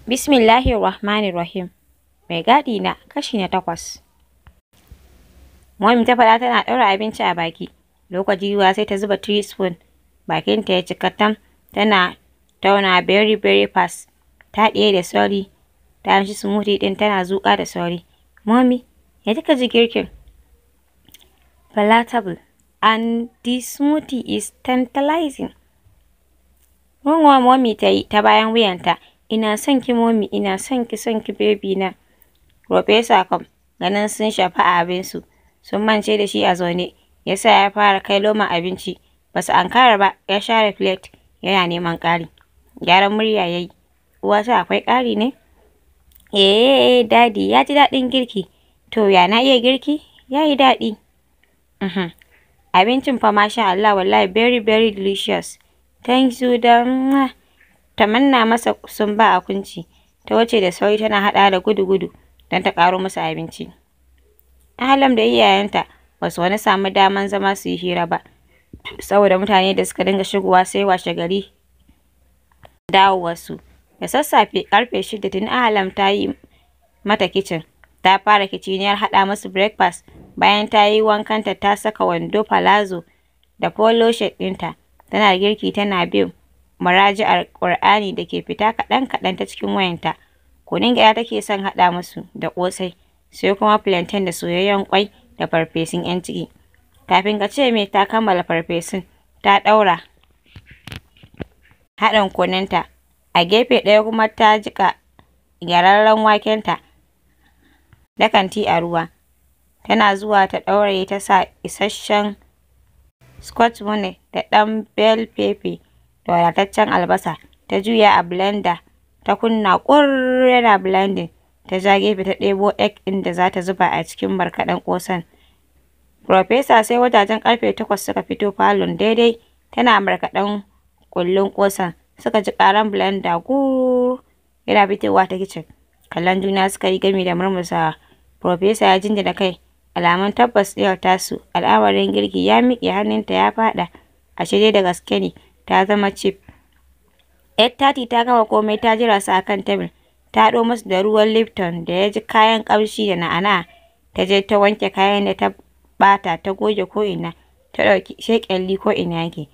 Bismillahirrahmanirrahim. Mai gadi na kashi na 8. Mami ta faɗa tana ɗaura abinci a baki. Lokaci zuwa sai ta zuba teaspoon. Bakinta ya cika tam. Tana tauna very very fast. Ta ɗiye da sauri. Ta amshi smoothie ɗin tana zuƙa da sauri. Mami, ya kika ji girkin? Palatable. And this smoothie is tantalizing. Runguwa Mami ta yi ta bayan wuyanta. Ina son ki Mami, ina son ki baby na. Professor kam ganin sun shafa a abinsu. Sun mance da shi a zaune. Yasa ya fara kai loman abinci. Basu ankara ba, ya share plate yana neman ƙari. Gyaran murya yayi. Uwata akwai ƙari ne? Dadi ya ji daɗin girki. To ya na iya girki? Yayi daɗi. Abincin fa masha Allah wallahi very very delicious. Thank you da ta manna masa sumba a kunci. Ta wuce da sauri tana haɗa da gudu-gudu don ta ƙaro masa abinci. Ahalam da iyayenta ba su wani samu daman zama su yi hira ba. Saboda mutane da suka dinga shigowa sai washe gari dawowarsu. Da sassafe karfe 6 tuni Ahalam ta yi mata kicin. Ta fara kiciniyar haɗa musu breakfast. Bayan ta yi wankanta ta saka wando palazzo da polo shirt ɗinta. Tana girki tana bin muraji'ar Ƙur'ani da ke fita kaɗan-kaɗan ta cikin wayanta. Kunun gyaɗa take son haɗa musu da ƙosai. Sai kuma plantain da soyayyen ƙwai da farfesun 'yan ciki. Kafin ka ce me ta kammala farfesun, ta ɗaura haɗin kununta. A gefe ɗaya kuma ta jiƙa gyararren wakenta da kanti a ruwa. Tana zuwa ta ɗauraye ta sa isasshen scotch bonnet da ɗan bell pepper da wadataccen albasa. Ta juya a blender, ta kunna ƙurr yana blending. Ta ja gefe ta ɗebo egg ɗin da za ta zuba a cikin markaɗen ƙosan. Professor sai wajajen ƙarfe 8 suka fito falon daidai tana markaɗen ƙullun ƙosan. Suka ji ƙaran blender gurr yana fitowa ta kicin. Kallon juna suka yi gami da murmusawa. Professor ya jinjina kai. Alamun tabbas ɗiyar tasu al'amarin girki ya miƙe hannunta ya faɗa. Ashe dai da gaske ne ta zama chief. 8:30 ta gama komai ta jira su a kan tebur. Ta haɗo musu da ruwan Lipton da ya ji kayan ƙamshi da na'ana. Ta je ta wanke kayan da ta ɓata ta goge ko'ina. Ta ɗauki sheƙyalli ko'ina yake.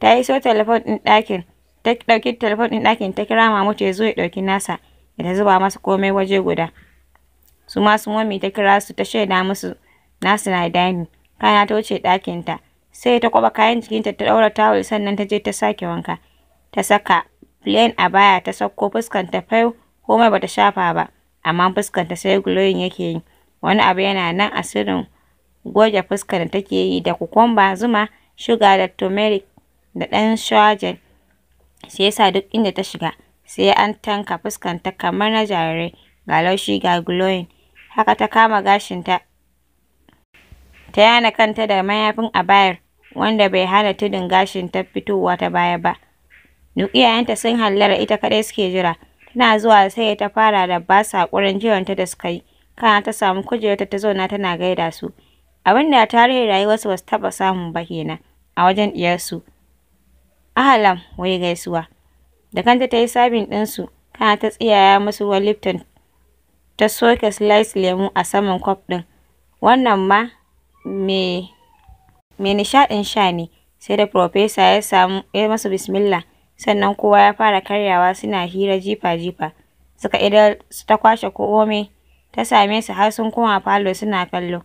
Ta iso telefon ɗin ɗakin. Ta ɗauki telefon ɗin ɗakin ta kira Mamutu ya zo ya ɗauki nasa. Da ta zuba masa komai waje guda. Su masu Mami ta kira su ta shaida musu nasu na dining. Kana ta wuce ɗakinta. Sai ta kwaɓa kayan jikinta ta ɗaura tawul sannan ta je ta sake wanka. Ta saka plain abaya ta sauko fuskanta fayau komai bata shafa ba. Amma fuskanta sai glowing yake yi. Wani abu yana nan a sirrin goge fuskar da take yi da cucumber, zuma, suga da turmeric da ɗan shower gel. Sai yasa duk inda ta shiga sai an tanka fuskanta kamar na jarirai. Ga laushi ga glowing. Haka ta kama gashinta. Ta yana kanta da mayafin abayar wanda bai hana tudun gashinta fitowa ta baya ba. Duk iyayenta sun hallara ita kaɗai suke jira. Tana zuwa sai ta fara da basu haƙurin jiranta da suka yi. Kana ta samu kujerarta ta zauna tana gaida su. Abin da tarihin rayuwarsu basu taɓa samu ba kenan a wajen ɗiyarsu. Ahalam wai gaisuwa. Da kanta ta yi sabin ɗinsu. Kana ta tsiyaya musu ruwan Lipton. Ta soke slice lemu a saman kwaf ɗin. Wannan ma me nishaɗin sha ne. Sai da Professor ya samu ya masu bismillah. Sannan kowa ya fara karyawa suna hira jifa-jifa. Suka idar ta kwashe komai. Ta same su har sun koma falo suna kallo.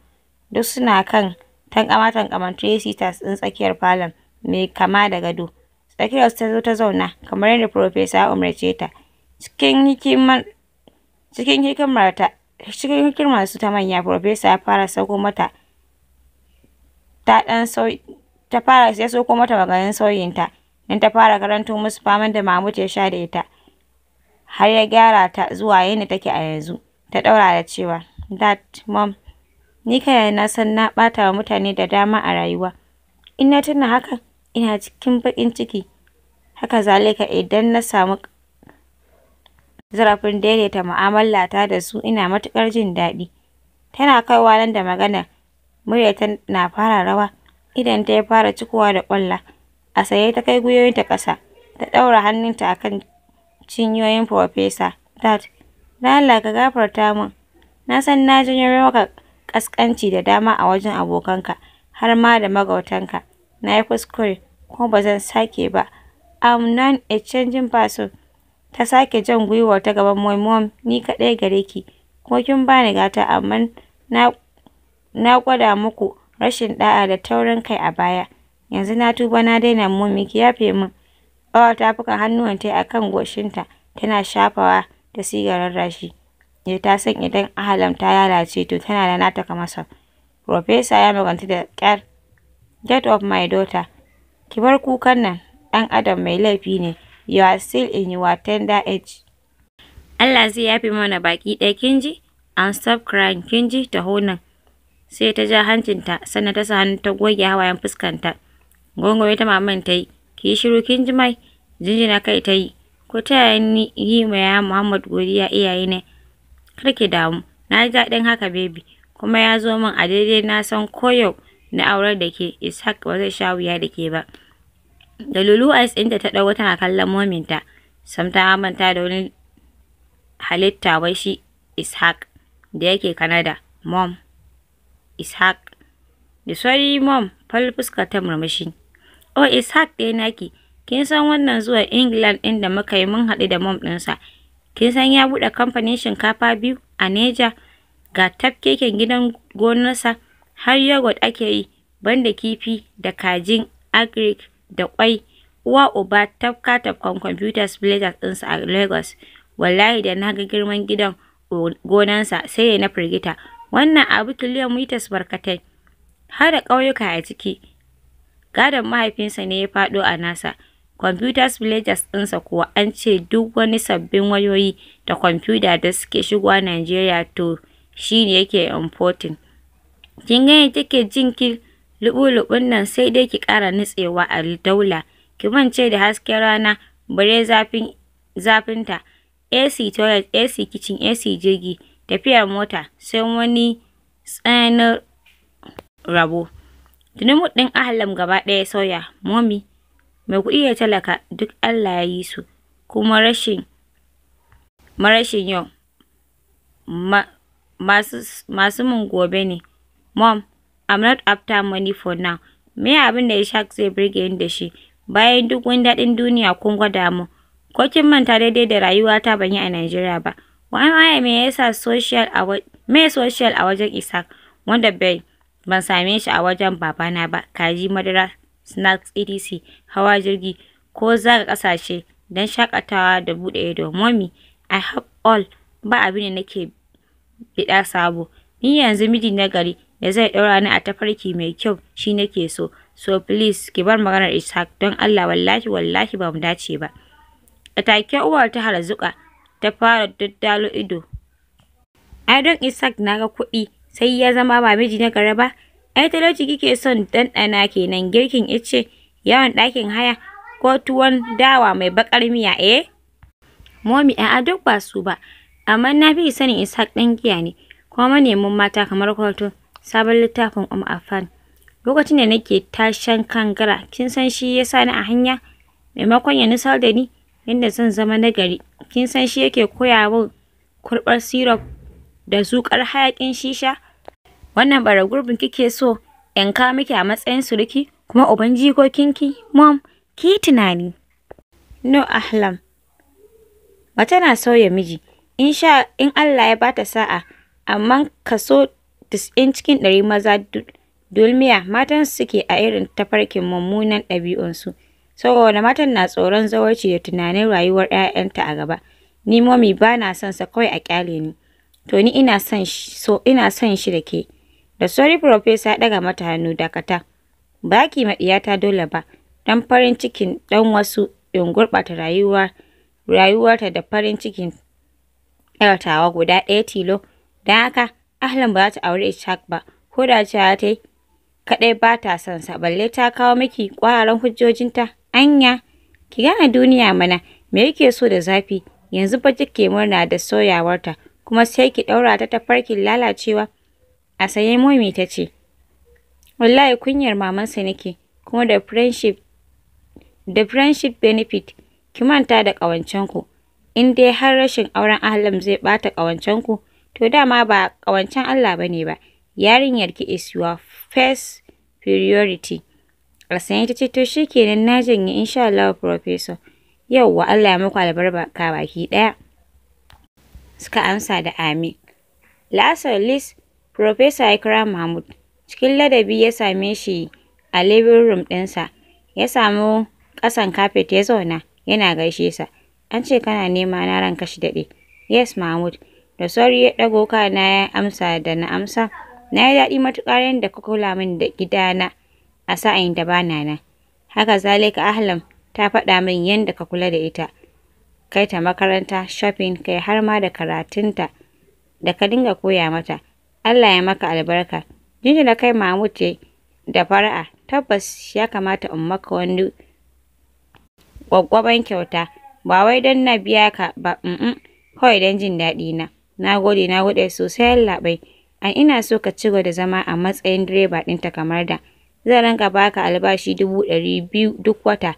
Duk suna kan tankama-tankaman three-seaters ɗin tsakiyar falon mai kama da gado. Tsakiyarsu ta zo ta zauna kamar yadda Professor ya umarce ta. Cikin hikimarsu ta manya, Professor ya fara sauko mata ya sauko mata maganin sauyinta. Don ta fara karanto musu faman da Mamutu ya sha da ita. Har ya gyara ta zuwa yadda take a yanzu. Ta ɗaura da cewa, Dad, Mom, ni kaina na san na ɓata wa mutane da dama a rayuwa. In na tuna hakan, ina cikin baƙin ciki. Haka zalika idan na samu zarafin daidaita mu'amalata da su ina matuƙar jin daɗi. Tana kaiwa nan da magana, muryarta na fara rawa, idonta ya fara cikowa da ƙwalla. A tsaye ta kai gwiwoyinta ƙasa, ta ɗaura hannunta a kan cinyoyin Profesa. Dad, don Allah ka gafarta min. Na san na janyo maka ƙasƙanci da dama a wajen abokanka, har ma da magautanka. Na yi kuskure, kuma ba zan sake ba. I'm not a changing person. Ta sake jan gwiwar ta gaban Mom, ni kaɗai gare ki, ko kin bani gata, amma na gwada muku rashin ɗa'a da taurin kai a baya. Yanzu na tuba na daina, Mummy ki yafe min. Ɗaura tafukan hannuwanta a kan goshinta, tana shafawa da sigar rarrashi. Ta san idan Ahlam ta lalace to tana da nata kamasar. Profesa ya magantu da ƙyar. Get up my daughter. Ki bar kukan nan, ɗan adam mai laifi ne. You are still in your tender age. Allah zai yafe mana baki ɗaya, kin ji? And stop crying, kin ji? Taho nan. Sai ta ja hancinta, sannan ta sa hannu ta goge hawayen fuskanta. Gongoye ta maman ta yi. Ki yi shiru, kin ji Mai? Jinjina kai ta yi. Ko ta ni yi ma ya Muhammad godiya iyaye ne? Kar ki damu, na ji daɗin haka baby. Kuma ya zo min a daidai, na san ko yau na aurar da ke, Ishaq ba zai sha wuya da ke ba. Da Lulu Ice ɗinta ta ɗauko tana kallon mominta. Sam ta manta da wani halitta wai shi Ishaq da yake Canada. Mom, Ishaq. Da sauri Mom, fal fuskar ta murmushi. Oh, Ishaq ɗaya naki. Kin san wannan zuwa England ɗin da muka yi, mun haɗu da mom ɗinsa. Kin san ya buɗe kamfanin shinkafa 2 a Neja, ga tafkeken gidan gonarsa, har yogurt ake yi, banda kifi da kajin agric da ƙwai. Uwa uba tafkan computer splitters ɗinsa a Lagos. Wallahi da na ga girman gidan gonansa sai na firgita. Wannan abu kilometers barkatai, har da ƙauyuka a ciki. Gadon mahaifinsa ne ya faɗo a nasa. Computer splitters ɗinsa kuwa an ce duk wani sabbin wayoyi da kwamfuta da suke shigowa Najeriya to shi ne yake importing. Kin ga yadda take jin ki luɓu-luɓun nan, sai dai ki ƙara nutsewa a daula. Ki mance da hasken rana, bare zafinta. AC toilet, AC kitchen, AC jirgi, tafiyar mota, sai wani tsananin rabo. Tuni mood ɗin Ahlam gaba ɗaya sauya. Mommy, mai kuɗi ya talaka duk Allah ya yi su, kuma marashin yau masu mun gobe ne. Mom, I'm not after money for now. Me abin da Ishaq zai burge ni da shi? Bayan duk wani daɗin duniya kun gwada mu. Ko kin manta daidai da rayuwata ban yi a Najeriya ba? Wani me yasa social a wajen Ishaq, wanda ban same shi a wajen babana ba? Kaji, madara, snacks, etc. Hawa jirgi ko zaga ƙasashe don shakatawa da buɗe ido. Mommy, I have all. Ba abin da nake biɗa sabo. Ni yanzu miji na gari da zai ɗaura ni a tafarki mai kyau shi nake so. So please ki bar maganar Ishaq don Allah, wallahi ba mu dace ba. A take uwar ta harzuka ta fara daddalo ido. Ai don Ishaq na ga kuɗi sai ya zama ba miji na gari ba? Ai talauci kike son ɗanɗana kenan, girkin ice, yawan ɗakin haya, ko tuwon dawa mai baƙar miya, eh? Mommy, a'a duk ba su ba, amma na fi sanin Ishaq ɗan giya ne, kuma manemin mata kamar kwarto. Sabon littafin aphnan. Lokacin da nake tashan kangara, kin san shi ya sa ni a hanya? Maimakon ya nusar da ni yadda zan zama nagari, kin san shi yake koya min kurɓar syrup da zuƙar hayaƙin shisha? Wannan bara gurbin kike so in kawo miki a matsayin suruki kuma uban jikokinki? Mom, ki yi tunani. No Ahlam. Mace na sauya miji, in Allah ya bata sa'a, amma kaso 90 cikin 100 maza dulmiya matan suke a irin tafarkin mummunan ɗabi'unsu. Saboda matan na tsoron zawarci da tunanin rayuwar 'ya'yanta a gaba. Ni Mommy ba na son sa, kawai a ƙyale ni. To ni ina son shi da ke. Da sauri Profesa ya ɗaga mata hannu. Dakata. Ba ki ma ɗiyata dole ba, don farin cikin ɗan wasu in gurɓata rayuwarta da farin cikin ƴartawa guda ɗaya tilo. Don haka Ahlam ba za ta auri Ishaq ba, ko da cewa ta yi kaɗai ba ta son sa, balle ta kawo miki ƙwararan hujjojinta. Anya, ki gane duniya mana, me yake so da zafi? Yanzu fa kike murna da soyawarta, kuma sai ki ɗaura ta tafarkin lalacewa. A saye Mommy ta ce, wallahi kunyar mamansa nake, kuma da friendship benefit, ki manta da ƙawancenku. in dai har rashin auren ahlam zai ɓata ƙawancenku, to dama ba ƙawancen Allah bane ba. Yarinyarki is your first priority. Alsane ta ce to shikenan na janye insha Allah Professor. Yauwa Allah ya muku albarka baki ɗaya. Suka amsa da amin. Last but least, Professor ya kira Mahmud. Cikin ladabi ya same shi a living room ɗinsa. Ya samu ƙasan kafet ya zauna yana gaishe sa. An ce kana nema na ranka shi daɗe. Yes Mahmud. Da sauri ya ɗago kana ya amsa da na amsa. Na yi daɗi matuƙar yadda ka kula min da gidana a sa'in da bana nan. Haka zalika Ahlam ta faɗa min yadda ka kula da ita. Kai ta makaranta, shopping, kai har ma da karatunta da ka dinga koya mata. Allah ya maka albarka. Jinjina kai Mahmud ce da fara'a. Tabbas ya kamata in maka wani gwaggwaban kyauta. Ba wai don na biya ka ba, kawai don jin daɗi na. Na gode sosai yallaɓai. Ina so ka ci gaba da zama a matsayin direba ɗinta kamar da. Zan rinka baka albashi 200 duk wata.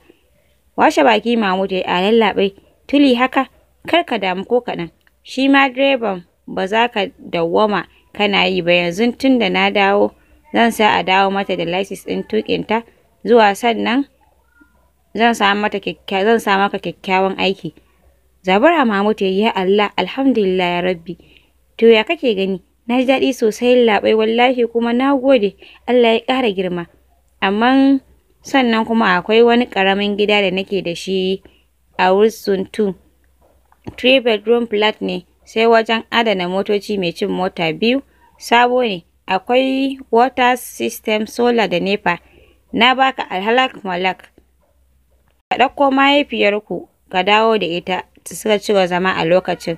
Washe baki Mahmud ya a yallaɓai. Tuli haka, kar ka damu ko kaɗan. Shi ma direban ba za ka dawwama kana yi ba yanzu tun da na dawo. Zan sa a dawo mata da license ɗin tuƙinta zuwa sannan zan sa maka kyakkyawan aiki. Zabura Mahmud ya Allah, alhamdulillah ya Rabbi. To ya kake gani? Na ji daɗi sosai yallaɓai wallahi kuma na gode. Allah ya ƙara girma. Amma sannan kuma akwai wani ƙaramin gida da nake da shi a Wilson 2. 3 bedroom flat ne, sai wajen adana motoci mai cin mota 2. Sabo ne, akwai water system, solar da NEPA. Na baka alhalak malak. Ka ɗauko mahaifiyarku ka dawo da ita suka ci zama a lokacin.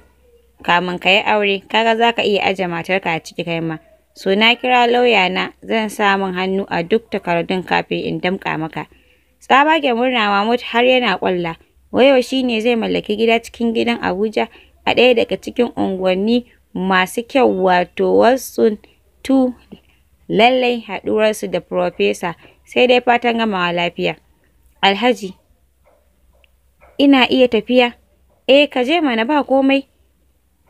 Kamin ka yi aure, kaga za ka iya aje matarka a ciki kai ma. So na kira lauya na zan sa min hannu a duk takardun kafin in damƙa maka. Tsabagen murna Mahmud har yana ƙwalla. Wayo shi ne zai mallaki gida cikin gidan Abuja a ɗaya daga cikin unguwanni masu kyau wato wasu 2. Lallai haɗuwarsu da Professor sai dai fatan gamawa lafiya. Alhaji, ina iya tafiya? Ka je mana ba komai.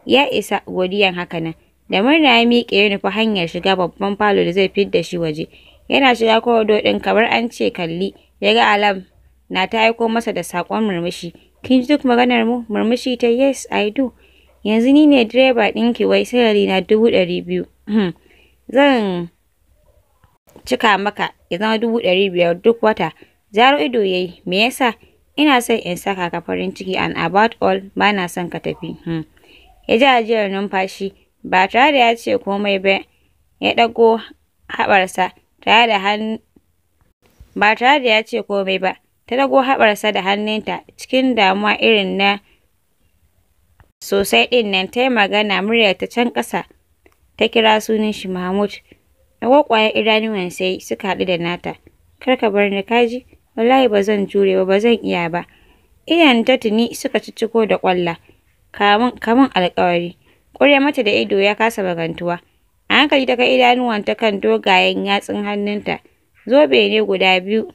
Ya isa godiyan haka nan. Da murna ya miƙe ya nufi hanyar shiga babban falo da zai fidda shi waje. Yana shiga corridor ɗin kamar an ce kalli, ya ga Alam na ta aiko masa da saƙon murmushi. Kin ji duk maganar mu? Murmushi ta yes I do. Yanzu ni ne direba ɗinki wai salary na 200,000. Zan cika maka ya zama 500,000 duk wata. Zaro ido yayi, me yasa? Ina son in saka ka farin ciki and about all bana son ka tafi. Ya ji ajiyar numfashi ba tare da ya ce komai ba. Ya ɗago haɓarsa tare da ba tare da ya ce komai ba. Ta ɗago haɓarsa da hannunta cikin damuwa irin na sosai ɗin nan ta yi magana muryar ta can ƙasa. Ta kira sunan shi Mahmud. Ɗago ƙwayar idanuwan sai suka haɗu da nata. Kar ka bar ni kaji, wallahi ba zan jure ba zan iya ba. Idan ta tuni suka cicciko da ƙwalla. Kamun alƙawari. Ƙure mata da ido ya kasa magantuwa. A hankali ta kai idanuwanta kan dogayen yatsun hannunta. Zobe ne guda 2,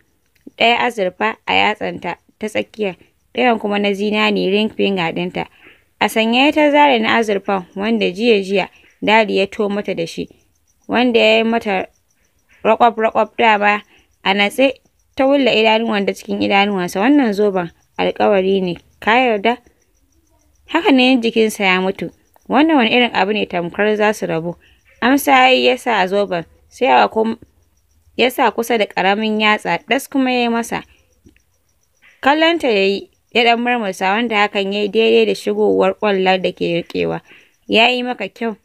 ɗaya azurfa a yatsanta ta tsakiya, ɗayan kuma na zinari ring finger ɗinta. A sanye ta zare na azurfan wanda jiya dadi ya to mata da shi, wanda ya yi mata raƙwaf dama. A natse ta wulla idanuwanta cikin idanuwansa. Wannan zoben alƙawari ne, ka yarda? Haka ne jikinsa ya mutu. Wannan wani irin abu ne tamkar za su rabu. Amsa ya sa a zoben, sai ya sa kusa da ƙaramin yatsa, ɗas kuma ya yi masa. Kallonta ya yi, ya ɗan murmusa wanda hakan ya yi daidai da shigowar ƙwallar da ke riƙewa. Ya yi maka kyau.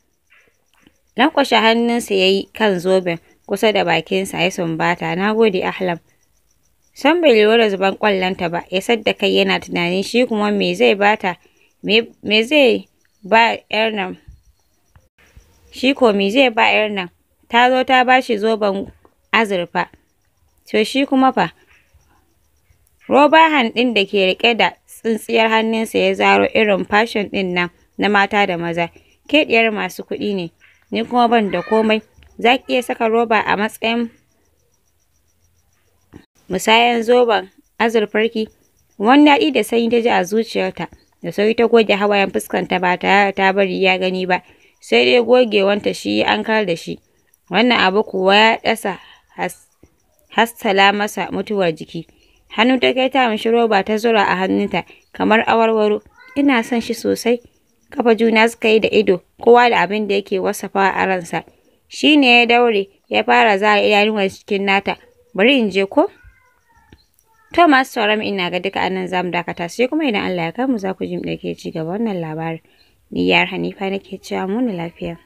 Lanƙwashe hannunsa ya yi kan zoben kusa da bakinsa ya sumbata. Na gode Ahlam. Sam bai lura da zuban ƙwallonta ba, ya sadda kai yana tunanin shi kuma me zai ba 'yar nan. Shi ko me zai ba 'yar nan? Ta zo ta ba shi zoben azurfa. To shi kuma fa? Roba hand ɗin da ke riƙe da tsintsiyar hannunsa ya zaro irin fashion ɗin nan na mata da maza. Ke ɗiyar masu kuɗi ne, ni kuma ban da komai. Za ki iya saka roba a matsayin musayan zoben azurfarki? Wani daɗi da sanyi ta ji a zuciyarta. Da sauri ta goge hawayen fuskanta ba tare da ta bari ya gani ba, sai dai gogewanta shi ya ankar da shi. Wannan abu kuwa ya ɗasa hassala masa mutuwar jiki. Hannu ta kai ta amshi roba ta zura a hannunta kamar awarwaro. Ina son shi sosai. Kafa juna suka yi da ido, kowa da abin da yake wasafa a ransa. Shi ne ya daure, ya fara zara idanuwan cikin nata. Bari in je ko? To masu sauran ina ga duka anan zamu dakata, sai kuma idan Allah ya kai mu za ku ji mu ɗauke ci gaba wannan labarin. Ni Yar Hanifa nake cewa mu lafiya.